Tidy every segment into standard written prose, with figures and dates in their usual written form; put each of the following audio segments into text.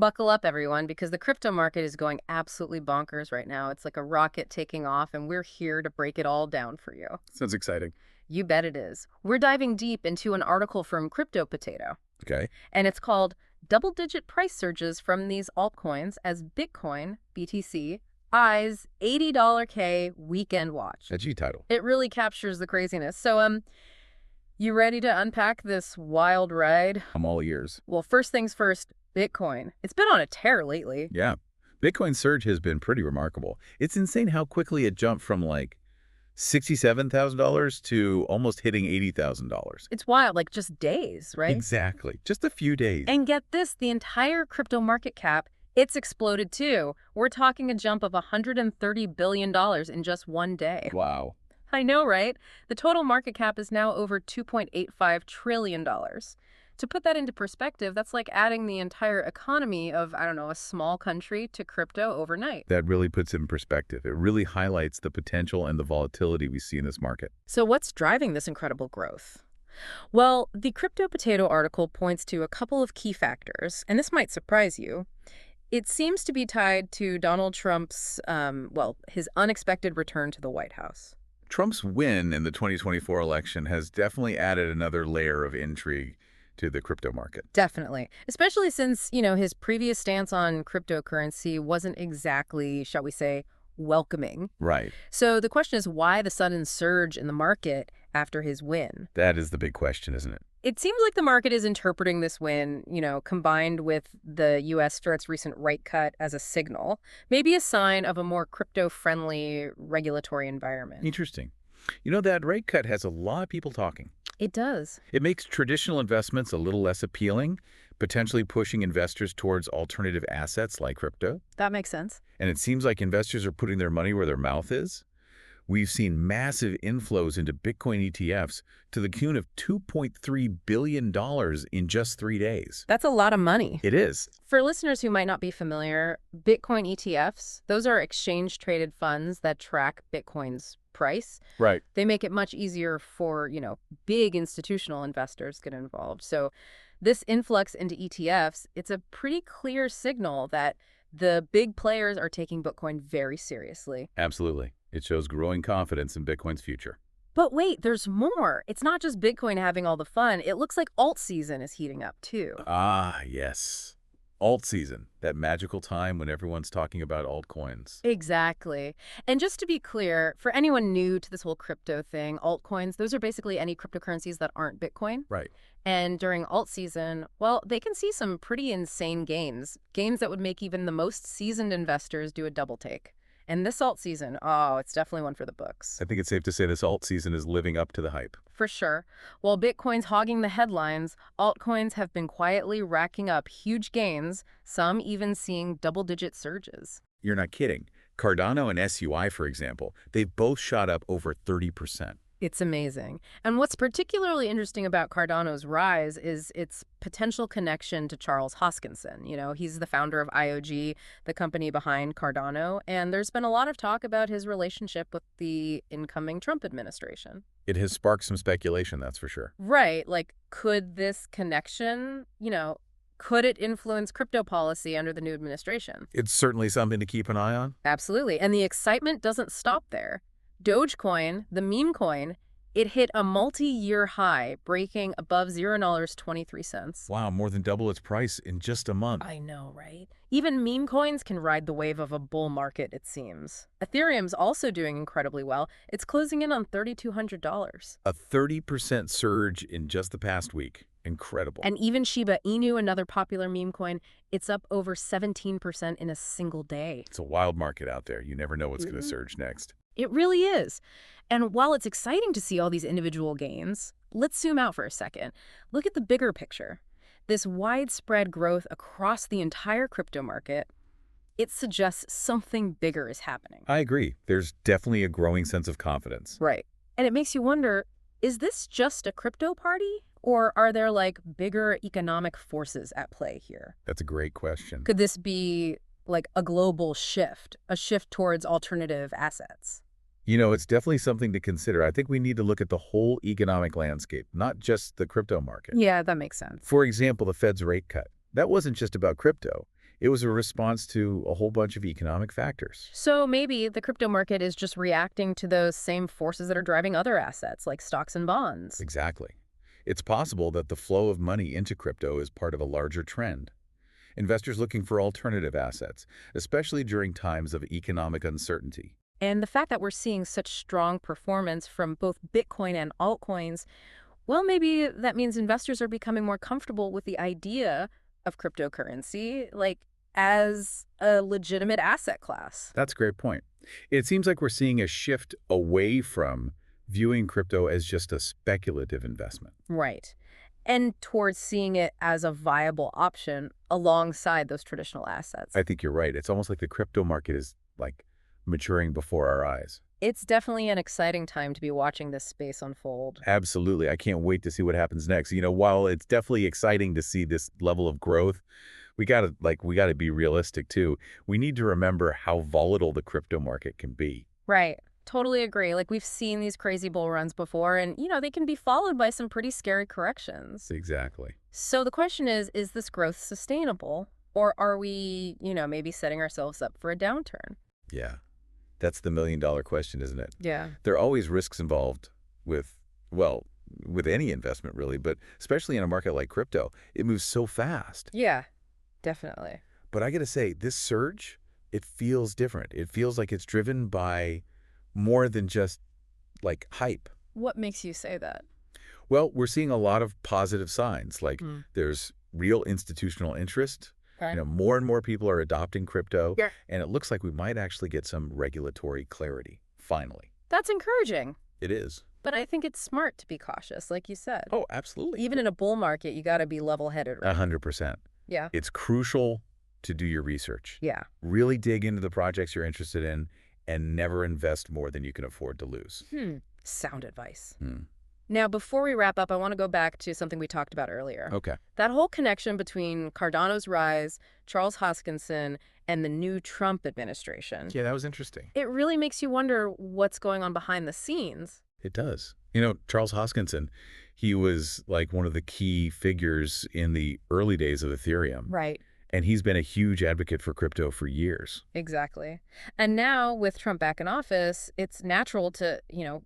Buckle up, everyone, because the crypto market is going absolutely bonkers right now. It's like a rocket taking off, and we're here to break it all down for you. Sounds exciting. You bet it is. We're diving deep into an article from Crypto Potato, Okay. and it's called Double-Digit Price Surges from These Altcoins as Bitcoin, BTC, eyes $80 K weekend watch. Edgy title. It really captures the craziness. So, you ready to unpack this wild ride? I'm all ears. Well, first things first, Bitcoin. It's been on a tear lately. Yeah. Bitcoin Surge has been pretty remarkable. It's insane how quickly it jumped from like $67,000 to almost hitting $80,000. It's wild, like just days, right? Exactly. Just a few days. And get this, the entire crypto market cap, it's exploded too. We're talking a jump of $130 billion in just one day. Wow. I know, right? The total market cap is now over $2.85 trillion. To put that into perspective, that's like adding the entire economy of, I don't know, a small country to crypto overnight. That really puts it in perspective. It really highlights the potential and the volatility we see in this market. So what's driving this incredible growth? Well, the Crypto Potato article points to a couple of key factors, and this might surprise you. It seems to be tied to Donald Trump's, his unexpected return to the White House. Trump's win in the 2024 election has definitely added another layer of intrigue to the crypto market. Definitely. Especially since, his previous stance on cryptocurrency wasn't exactly, shall we say, welcoming. Right. So the question is why the sudden surge in the market after his win? That is the big question, isn't it? It seems like the market is interpreting this win, combined with the U.S. for its recent rate cut as a signal, maybe a sign of a more crypto-friendly regulatory environment. Interesting. That rate cut has a lot of people talking. It does. It makes traditional investments a little less appealing, potentially pushing investors towards alternative assets like crypto. That makes sense. And it seems like investors are putting their money where their mouth is. We've seen massive inflows into Bitcoin ETFs to the tune of $2.3 billion in just 3 days. That's a lot of money. It is. For listeners who might not be familiar, Bitcoin ETFs, those are exchange-traded funds that track Bitcoin's price. Right. They make it much easier for, big institutional investors to get involved. So this influx into ETFs, it's a pretty clear signal that the big players are taking Bitcoin very seriously. Absolutely. It shows growing confidence in Bitcoin's future. But wait, there's more. It's not just Bitcoin having all the fun. It looks like alt season is heating up too. Ah, yes. Alt season, that magical time when everyone's talking about altcoins. Exactly. And just to be clear, for anyone new to this whole crypto thing, altcoins, those are basically any cryptocurrencies that aren't Bitcoin. Right. And during alt season, well, they can see some pretty insane gains that would make even the most seasoned investors do a double take. And this alt season, it's definitely one for the books. I think it's safe to say this alt season is living up to the hype. For sure. While Bitcoin's hogging the headlines, altcoins have been quietly racking up huge gains, some even seeing double-digit surges. You're not kidding. Cardano and SUI, for example, they've both shot up over 30%. It's amazing. And what's particularly interesting about Cardano's rise is its potential connection to Charles Hoskinson. He's the founder of IOG, the company behind Cardano, and there's been a lot of talk about his relationship with the incoming Trump administration. It has sparked some speculation, that's for sure. Right. Like, could this connection, could it influence crypto policy under the new administration? It's certainly something to keep an eye on. Absolutely. And the excitement doesn't stop there. Dogecoin, the meme coin, it hit a multi-year high, breaking above $0.23. Wow, more than double its price in just a month. I know, right? Even meme coins can ride the wave of a bull market, it seems. Ethereum's also doing incredibly well. It's closing in on $3,200. A 30% surge in just the past week. Incredible. And even Shiba Inu, another popular meme coin, it's up over 17% in a single day. It's a wild market out there. You never know what's going to surge next. It really is. And while it's exciting to see all these individual gains, let's zoom out for a second. Look at the bigger picture. This widespread growth across the entire crypto market, it suggests something bigger is happening. I agree. There's definitely a growing sense of confidence. Right. And it makes you wonder, is this just a crypto party? Or are there bigger economic forces at play here? That's a great question. Could this be a global shift, a shift towards alternative assets? It's definitely something to consider. I think we need to look at the whole economic landscape, not just the crypto market. Yeah, that makes sense. For example, the Fed's rate cut. That wasn't just about crypto. It was a response to a whole bunch of economic factors. So maybe the crypto market is just reacting to those same forces that are driving other assets, like stocks and bonds. Exactly. It's possible that the flow of money into crypto is part of a larger trend. Investors looking for alternative assets, especially during times of economic uncertainty. And the fact that we're seeing such strong performance from both Bitcoin and altcoins, well, maybe that means investors are becoming more comfortable with the idea of cryptocurrency, like as a legitimate asset class. That's a great point. It seems like we're seeing a shift away from viewing crypto as just a speculative investment. Right. And towards seeing it as a viable option alongside those traditional assets. I think you're right. It's almost like the crypto market is like maturing before our eyes. It's definitely an exciting time to be watching this space unfold. Absolutely. I can't wait to see what happens next. While it's definitely exciting to see this level of growth, we gotta be realistic too. We need to remember how volatile the crypto market can be. Right. Totally agree. Like we've seen these crazy bull runs before and, they can be followed by some pretty scary corrections. Exactly. So the question is this growth sustainable? Or are we, maybe setting ourselves up for a downturn? Yeah. That's the million-dollar question, isn't it? Yeah. There are always risks involved with, well, with any investment really, but especially in a market like crypto, it moves so fast. Yeah, definitely. But I gotta say, this surge, it feels different. It feels like it's driven by more than just like hype. What makes you say that? Well, we're seeing a lot of positive signs, like Mm. there's real institutional interest. Okay. More and more people are adopting crypto, Yeah. and it looks like we might actually get some regulatory clarity, finally. That's encouraging. It is. But I think it's smart to be cautious, like you said. Oh, absolutely. Even in a bull market, you got to be level-headed, right? 100%. Yeah. It's crucial to do your research. Yeah. Really dig into the projects you're interested in and never invest more than you can afford to lose. Sound advice. Hmm. Now, before we wrap up, I want to go back to something we talked about earlier. Okay. That whole connection between Cardano's rise, Charles Hoskinson, and the new Trump administration. Yeah, that was interesting. It really makes you wonder what's going on behind the scenes. It does. Charles Hoskinson, he was like one of the key figures in the early days of Ethereum. Right. And he's been a huge advocate for crypto for years. Exactly. And now with Trump back in office, it's natural to,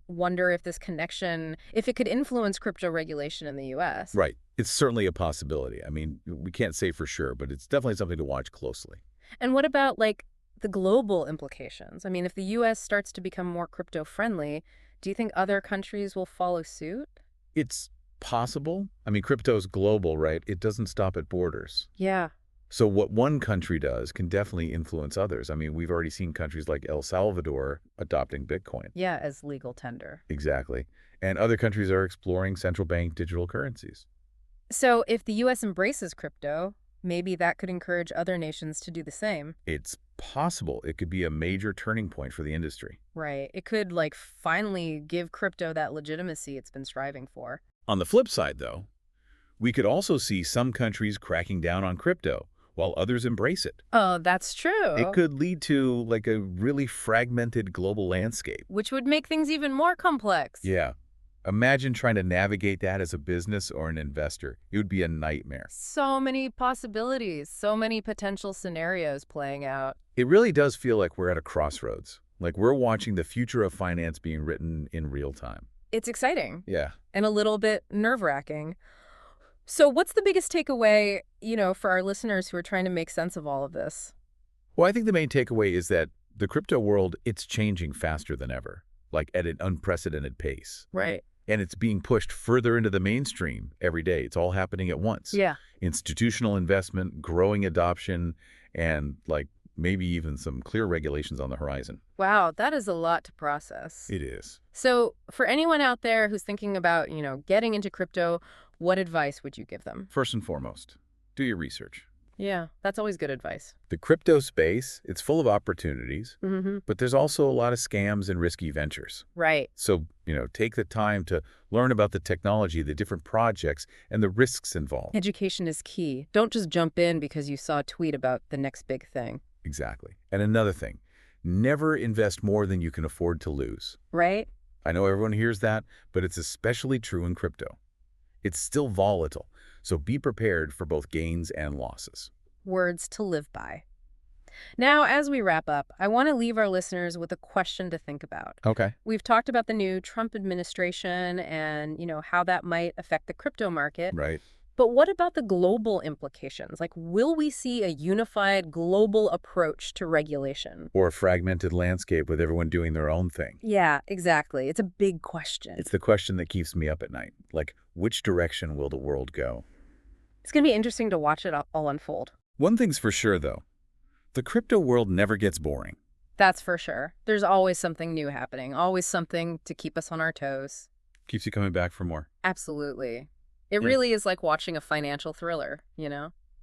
wonder if this connection, if it could influence crypto regulation in the U.S. Right. It's certainly a possibility. I mean, we can't say for sure, but it's definitely something to watch closely. And what about, like, the global implications? I mean, if the U.S. starts to become more crypto-friendly, do you think other countries will follow suit? It's possible. I mean, crypto's global, right? It doesn't stop at borders. Yeah. So what one country does can definitely influence others. I mean, we've already seen countries like El Salvador adopting Bitcoin. Yeah, as legal tender. Exactly. And other countries are exploring central bank digital currencies. So if the U.S. embraces crypto, maybe that could encourage other nations to do the same. It's possible it could be a major turning point for the industry. Right. It could, like, finally give crypto that legitimacy it's been striving for. On the flip side, though, we could also see some countries cracking down on crypto while others embrace it. Oh, that's true. It could lead to like a really fragmented global landscape. Which would make things even more complex. Yeah. Imagine trying to navigate that as a business or an investor. It would be a nightmare. So many possibilities, so many potential scenarios playing out. It really does feel like we're at a crossroads. Like we're watching the future of finance being written in real time. It's exciting. Yeah. And a little bit nerve-wracking. So what's the biggest takeaway, for our listeners who are trying to make sense of all of this? Well, I think the main takeaway is that the crypto world, it's changing faster than ever, like at an unprecedented pace. Right. And it's being pushed further into the mainstream every day. It's all happening at once. Yeah. Institutional investment, growing adoption, and like maybe even some clear regulations on the horizon. Wow, that is a lot to process. It is. So for anyone out there who's thinking about, getting into crypto, what advice would you give them? First and foremost, do your research. Yeah, that's always good advice. The crypto space, it's full of opportunities, Mm-hmm. but there's also a lot of scams and risky ventures. Right. So, take the time to learn about the technology, the different projects, and the risks involved. Education is key. Don't just jump in because you saw a tweet about the next big thing. Exactly. And another thing, never invest more than you can afford to lose. Right? I know everyone hears that, but it's especially true in crypto. It's still volatile, so be prepared for both gains and losses. Words to live by. Now, as we wrap up, I want to leave our listeners with a question to think about. Okay. We've talked about the new Trump administration and, how that might affect the crypto market. Right. But what about the global implications? Like, will we see a unified global approach to regulation? Or a fragmented landscape with everyone doing their own thing. Yeah, exactly. It's a big question. It's the question that keeps me up at night. Like, which direction will the world go? It's going to be interesting to watch it all unfold. One thing's for sure, though. The crypto world never gets boring. That's for sure. There's always something new happening, always something to keep us on our toes. Keeps you coming back for more. Absolutely. It Yeah. really is like watching a financial thriller,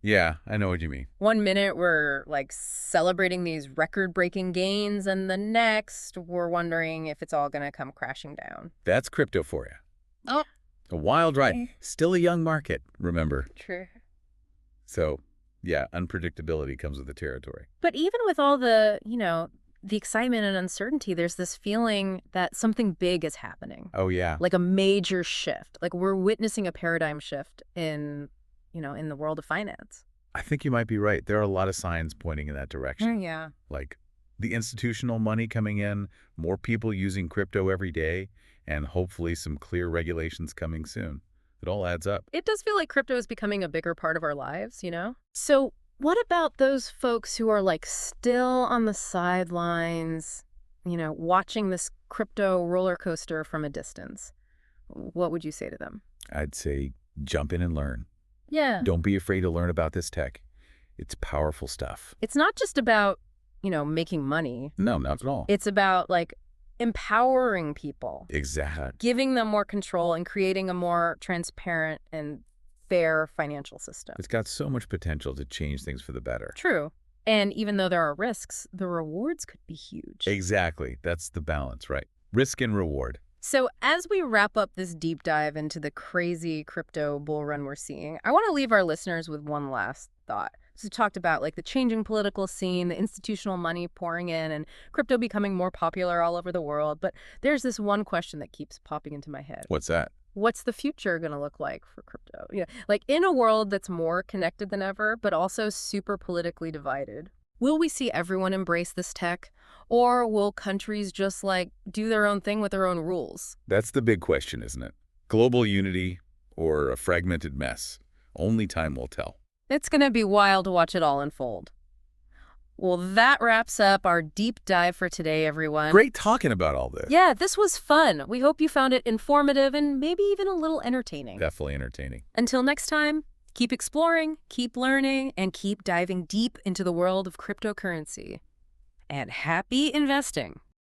Yeah, I know what you mean. One minute we're like celebrating these record-breaking gains, and the next we're wondering if it's all going to come crashing down. That's crypto for you. Oh, A wild ride. Still a young market, remember. true. So, yeah, unpredictability comes with the territory. But even with all the excitement and uncertainty, there's this feeling that something big is happening. Oh, yeah. Like a major shift. Like we're witnessing a paradigm shift in the world of finance. I think you might be right. There are a lot of signs pointing in that direction. Yeah. Like the institutional money coming in, more people using crypto every day, and hopefully some clear regulations coming soon. It all adds up. It does feel like crypto is becoming a bigger part of our lives. So what about those folks who are like still on the sidelines, watching this crypto roller coaster from a distance? What would you say to them? I'd say jump in and learn. Yeah. Don't be afraid to learn about this tech. It's powerful stuff. It's not just about, making money. No, not at all. It's about like empowering people, Exactly. giving them more control and creating a more transparent and fair financial system. It's got so much potential to change things for the better. True. And even though there are risks, the rewards could be huge. Exactly. That's the balance, right? Risk and reward. So as we wrap up this deep dive into the crazy crypto bull run we're seeing, I want to leave our listeners with one last thought. So we talked about like the changing political scene, the institutional money pouring in, and crypto becoming more popular all over the world. But there's this one question that keeps popping into my head. What's that? What's the future going to look like for crypto? Like in a world that's more connected than ever, but also super politically divided. Will we see everyone embrace this tech? Or will countries just like do their own thing with their own rules? That's the big question, isn't it? Global unity or a fragmented mess? Only time will tell. It's going to be wild to watch it all unfold. Well, that wraps up our deep dive for today, everyone. Great talking about all this. Yeah, this was fun. We hope you found it informative and maybe even a little entertaining. Definitely entertaining. Until next time, keep exploring, keep learning, and keep diving deep into the world of cryptocurrency. And happy investing.